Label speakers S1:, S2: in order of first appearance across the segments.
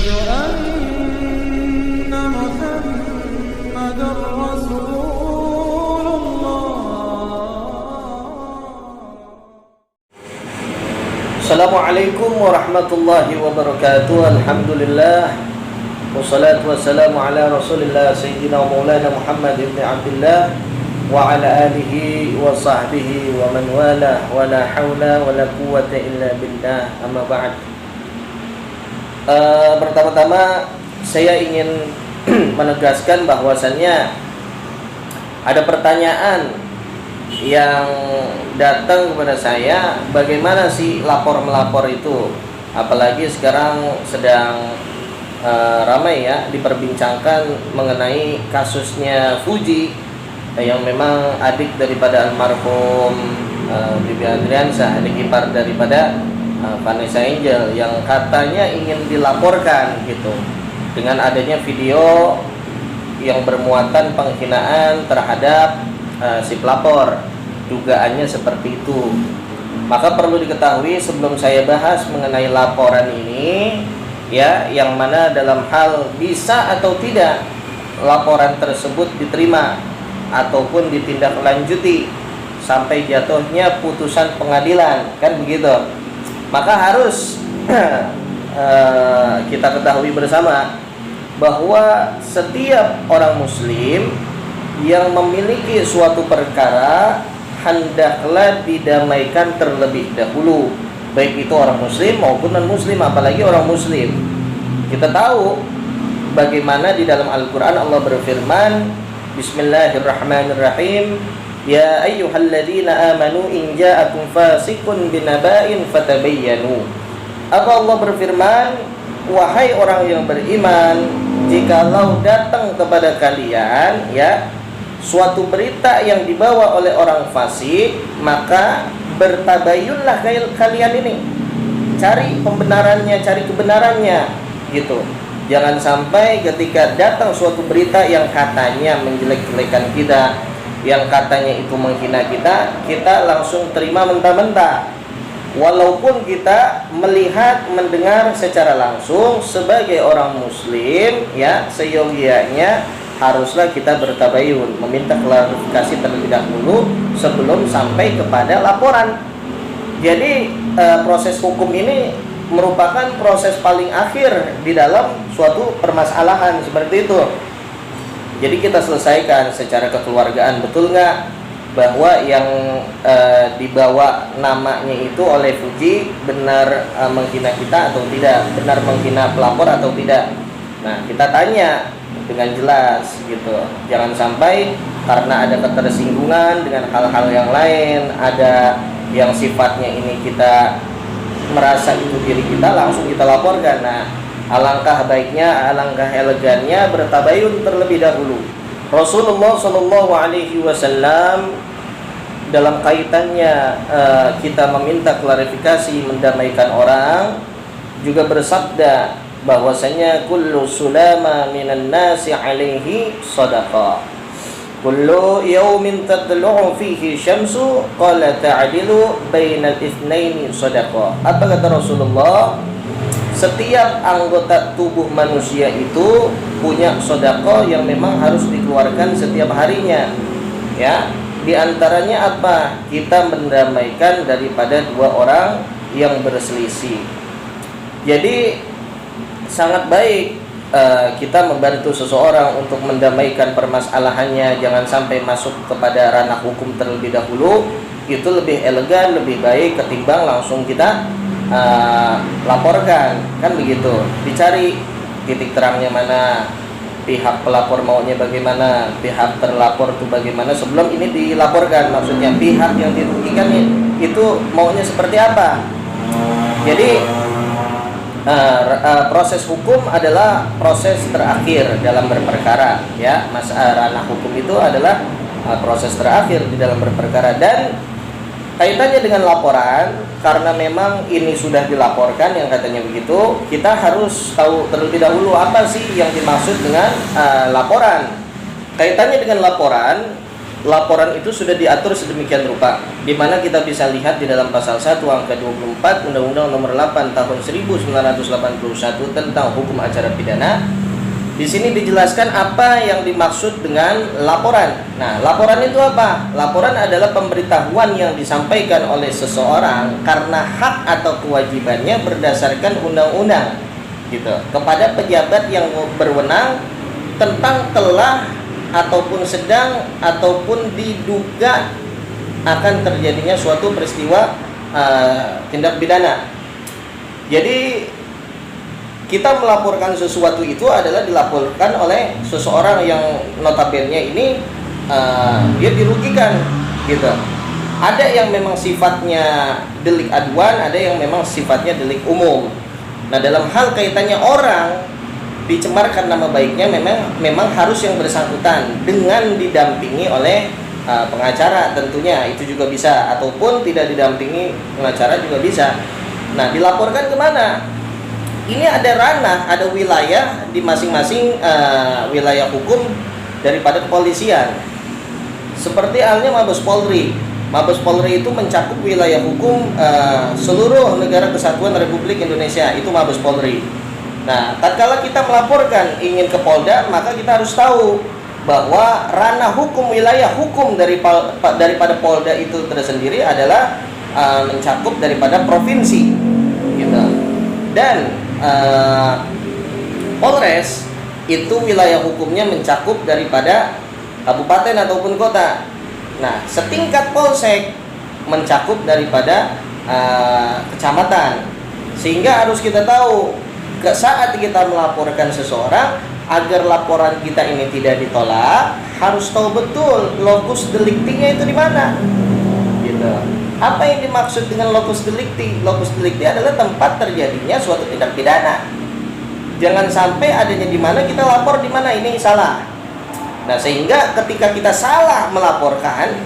S1: أشهد أن محمدا رسول الله.
S2: Assalamualaikum warahmatullahi wabarakatuh. Alhamdulillah wassalatu wassalamu ala rasulillah sayyidina wa maulana Muhammad ibn Abdullah wa ala alihi wa sahbihi wa man wala wa la hawla wa la quwwata illa billah, amma ba'd. Pertama-tama saya ingin menegaskan bahwasannya ada pertanyaan yang datang kepada saya, bagaimana sih lapor-melapor itu, apalagi sekarang sedang ramai ya diperbincangkan mengenai kasusnya Fuji yang memang adik daripada almarhum Bibi Adriansyah, adik ipar daripada Vanessa Angel, yang katanya ingin dilaporkan gitu dengan adanya video yang bermuatan penghinaan terhadap si pelapor, dugaannya seperti itu. Maka perlu diketahui sebelum saya bahas mengenai laporan ini ya, yang mana dalam hal bisa atau tidak laporan tersebut diterima ataupun ditindaklanjuti sampai jatuhnya putusan pengadilan, kan begitu. Maka harus kita ketahui bersama bahwa setiap orang muslim yang memiliki suatu perkara hendaklah didamaikan terlebih dahulu, baik itu orang muslim maupun non muslim, apalagi orang muslim. Kita tahu bagaimana di dalam Al-Quran Allah berfirman, Bismillahirrahmanirrahim, Ya ayyuhalladzina amanu in ja'akum fasiqun binaba'in fatabayyanu. Apa Allah berfirman, wahai orang yang beriman, jikalau datang kepada kalian ya suatu berita yang dibawa oleh orang fasik, maka bertabayunlah kalian ini, cari pembenarannya, cari kebenarannya gitu. Jangan sampai ketika datang suatu berita yang katanya menjelek-jelekan kita, yang katanya itu menghina kita, kita langsung terima mentah-mentah. Walaupun kita melihat, mendengar secara langsung sebagai orang muslim ya, seyogianya haruslah kita bertabayun, meminta klarifikasi terlebih dahulu sebelum sampai kepada laporan. Jadi proses hukum ini merupakan proses paling akhir di dalam suatu permasalahan seperti itu. Jadi kita selesaikan secara kekeluargaan, betul nggak bahwa yang dibawa namanya itu oleh Fuji benar menghina kita atau tidak, benar menghina pelapor atau tidak. Nah, kita tanya dengan jelas gitu. Jangan sampai karena ada ketersinggungan dengan hal-hal yang lain, ada yang sifatnya ini kita merasa itu diri kita, langsung kita laporkan. Nah, alangkah baiknya, alangkah elegannya bertabayun terlebih dahulu. Rasulullah Shallallahu Alaihi Wasallam dalam kaitannya kita meminta klarifikasi, mendamaikan orang, juga bersabda bahwasanya kullu sulama minan nasi alaihi sadaqah, kullu yawmin tadlu'u fihi syamsu qala ta'dilu bainal itsnaini sadaqah. Apa kata Rasulullah? Setiap anggota tubuh manusia itu punya sedekah yang memang harus dikeluarkan setiap harinya ya. Di antaranya apa? Kita mendamaikan daripada dua orang yang berselisih. Jadi sangat baik kita membantu seseorang untuk mendamaikan permasalahannya, jangan sampai masuk kepada ranah hukum terlebih dahulu. Itu lebih elegan, lebih baik ketimbang langsung kita laporkan, kan begitu. Dicari titik terangnya mana, pihak pelapor maunya bagaimana, pihak terlapor itu bagaimana sebelum ini dilaporkan. Maksudnya pihak yang dirugikan itu maunya seperti apa. Jadi proses hukum adalah proses terakhir dalam berperkara ya. Ranah hukum itu adalah proses terakhir di dalam berperkara. Dan kaitannya dengan laporan, karena memang ini sudah dilaporkan yang katanya begitu, kita harus tahu terlebih dahulu apa sih yang dimaksud dengan laporan. Kaitannya dengan laporan, laporan itu sudah diatur sedemikian rupa, di mana kita bisa lihat di dalam pasal 1 angka 24 Undang-Undang Nomor 8 Tahun 1981 tentang hukum acara pidana. Di sini dijelaskan apa yang dimaksud dengan laporan. Nah, laporan itu apa? Laporan adalah pemberitahuan yang disampaikan oleh seseorang karena hak atau kewajibannya berdasarkan undang-undang, gitu, kepada pejabat yang berwenang tentang telah ataupun sedang ataupun diduga akan terjadinya suatu peristiwa tindak pidana. Jadi kita melaporkan sesuatu itu adalah dilaporkan oleh seseorang yang notabene ini dia dirugikan, gitu. Ada yang memang sifatnya delik aduan, ada yang memang sifatnya delik umum. Nah, dalam hal kaitannya orang dicemarkan nama baiknya, memang harus yang bersangkutan dengan didampingi oleh pengacara, tentunya itu juga bisa, ataupun tidak didampingi pengacara juga bisa. Nah, dilaporkan kemana? Ini ada ranah, ada wilayah di masing-masing wilayah hukum daripada kepolisian. Seperti halnya Mabes Polri. Mabes Polri itu mencakup wilayah hukum seluruh negara kesatuan Republik Indonesia, itu Mabes Polri. Nah, tatkala kita melaporkan ingin ke Polda, maka kita harus tahu bahwa ranah hukum, wilayah hukum daripada Polda itu tersendiri adalah mencakup daripada provinsi, gitu. Dan Polres itu wilayah hukumnya mencakup daripada kabupaten ataupun kota. Nah, setingkat Polsek mencakup daripada kecamatan. Sehingga harus kita tahu saat kita melaporkan seseorang, agar laporan kita ini tidak ditolak, harus tahu betul locus delicti-nya itu di mana, gitu. Apa yang dimaksud dengan locus delicti? Locus delicti adalah tempat terjadinya suatu tindak pidana. Jangan sampai adanya di mana kita lapor di mana, ini salah. Nah, sehingga ketika kita salah melaporkan,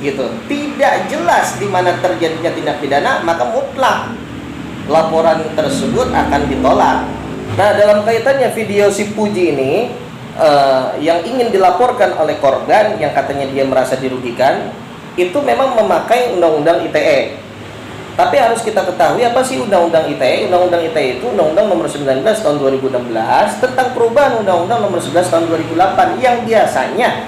S2: gitu, tidak jelas di mana terjadinya tindak pidana, maka mutlak laporan tersebut akan ditolak. Nah, dalam kaitannya video si Puji ini yang ingin dilaporkan oleh korban yang katanya dia merasa dirugikan, itu memang memakai Undang-Undang ITE. Tapi harus kita ketahui apa sih Undang-Undang ITE? Undang-Undang ITE itu Undang-Undang Nomor 19 Tahun 2016 tentang perubahan Undang-Undang Nomor 11 Tahun 2008 yang biasanya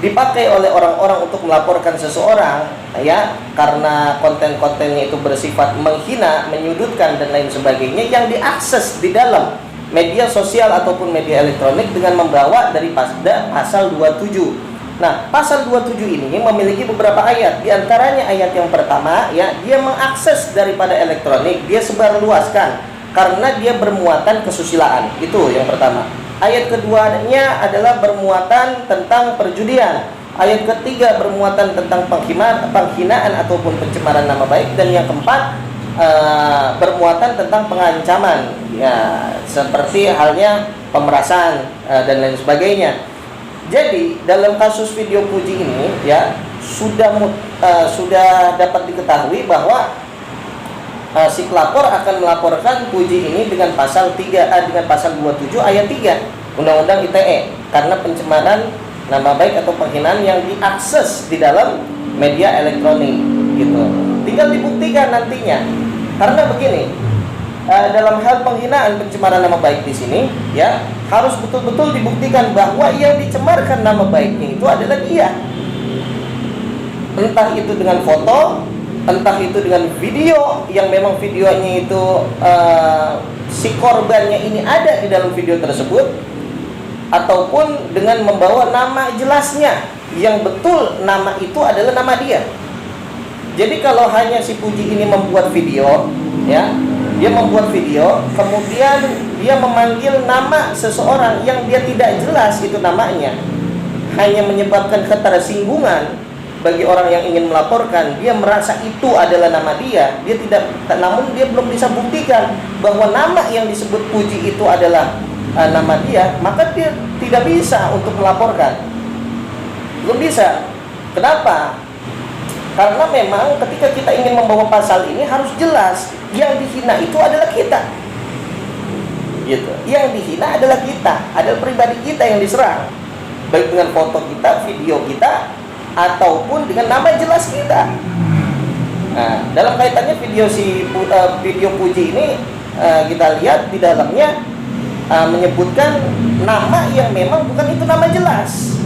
S2: dipakai oleh orang-orang untuk melaporkan seseorang, ya, karena konten-kontennya itu bersifat menghina, menyudutkan dan lain sebagainya, yang diakses di dalam media sosial ataupun media elektronik dengan membawa dari pasal 27. Nah, pasal 27 ini memiliki beberapa ayat. Di antaranya ayat yang pertama, ya, dia mengakses daripada elektronik, dia sebarluaskan karena dia bermuatan kesusilaan. Itu yang pertama. Ayat keduanya adalah bermuatan tentang perjudian. Ayat ketiga bermuatan tentang penghinaan ataupun pencemaran nama baik. Dan yang keempat bermuatan tentang pengancaman, ya, seperti halnya pemerasan dan lain sebagainya. Jadi dalam kasus video Puji ini, ya, sudah dapat diketahui bahwa si pelapor akan melaporkan Puji ini dengan pasal 27 ayat 3 Undang-Undang ITE karena pencemaran nama baik atau penghinaan yang diakses di dalam media elektronik, gitu. Tinggal dibuktikan nantinya. Karena begini, dalam hal penghinaan pencemaran nama baik di sini, ya, harus betul-betul dibuktikan bahwa yang dicemarkan nama baiknya itu adalah dia. Entah itu dengan foto, entah itu dengan video yang memang videonya itu si korbannya ini ada di dalam video tersebut, ataupun dengan membawa nama jelasnya yang betul nama itu adalah nama dia. Jadi kalau hanya si Puji ini membuat video, ya, dia membuat video, kemudian dia memanggil nama seseorang yang dia tidak jelas itu namanya, hanya menyebabkan ketersinggungan bagi orang yang ingin melaporkan, dia merasa itu adalah nama dia, namun dia belum bisa buktikan bahwa nama yang disebut Puji itu adalah nama dia, maka dia tidak bisa untuk melaporkan. Belum bisa. Kenapa? Karena memang ketika kita ingin membawa pasal ini harus jelas yang dihina itu adalah kita, gitu. Yang dihina adalah kita, adalah pribadi kita yang diserang, baik dengan foto kita, video kita, ataupun dengan nama jelas kita. Nah, dalam kaitannya video puji ini kita lihat di dalamnya menyebutkan nama yang memang bukan itu nama jelas,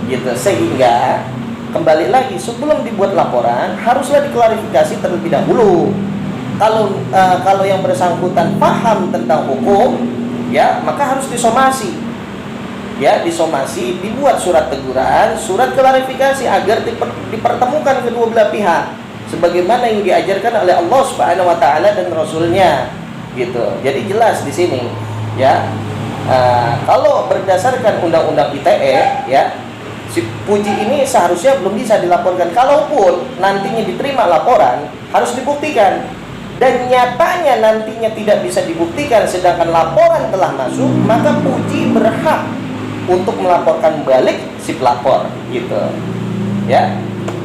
S2: gitu. Sehingga kembali lagi sebelum dibuat laporan haruslah diklarifikasi terlebih dahulu. Kalau yang bersangkutan paham tentang hukum, ya maka harus disomasi. Ya, disomasi, dibuat surat teguran, surat klarifikasi agar dipertemukan kedua belah pihak sebagaimana yang diajarkan oleh Allah Subhanahu wa taala dan Rasulnya, gitu. Jadi jelas di sini, ya. Kalau berdasarkan undang-undang ITE, ya, si puji ini seharusnya belum bisa dilaporkan. Kalaupun nantinya diterima laporan, harus dibuktikan. Dan nyatanya nantinya tidak bisa dibuktikan sedangkan laporan telah masuk, maka puji berhak untuk melaporkan balik si pelapor, gitu. Ya.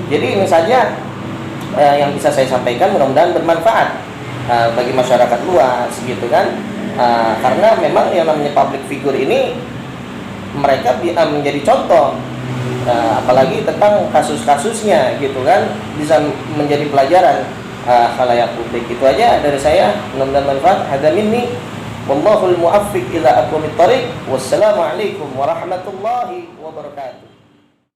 S2: Jadi ini saja yang bisa saya sampaikan, mudah-mudahan bermanfaat bagi masyarakat luas, gitu kan. Karena memang yang namanya public figure ini mereka menjadi contoh, apalagi tentang kasus-kasusnya, gitu kan, bisa menjadi pelajaran khalayak publik. Itu aja dari saya, mudah-mudahan manfaat. Hadza minni wallahul muwaffiq ila aqwamit thariq. Wassalamualaikum warahmatullahi wabarakatuh.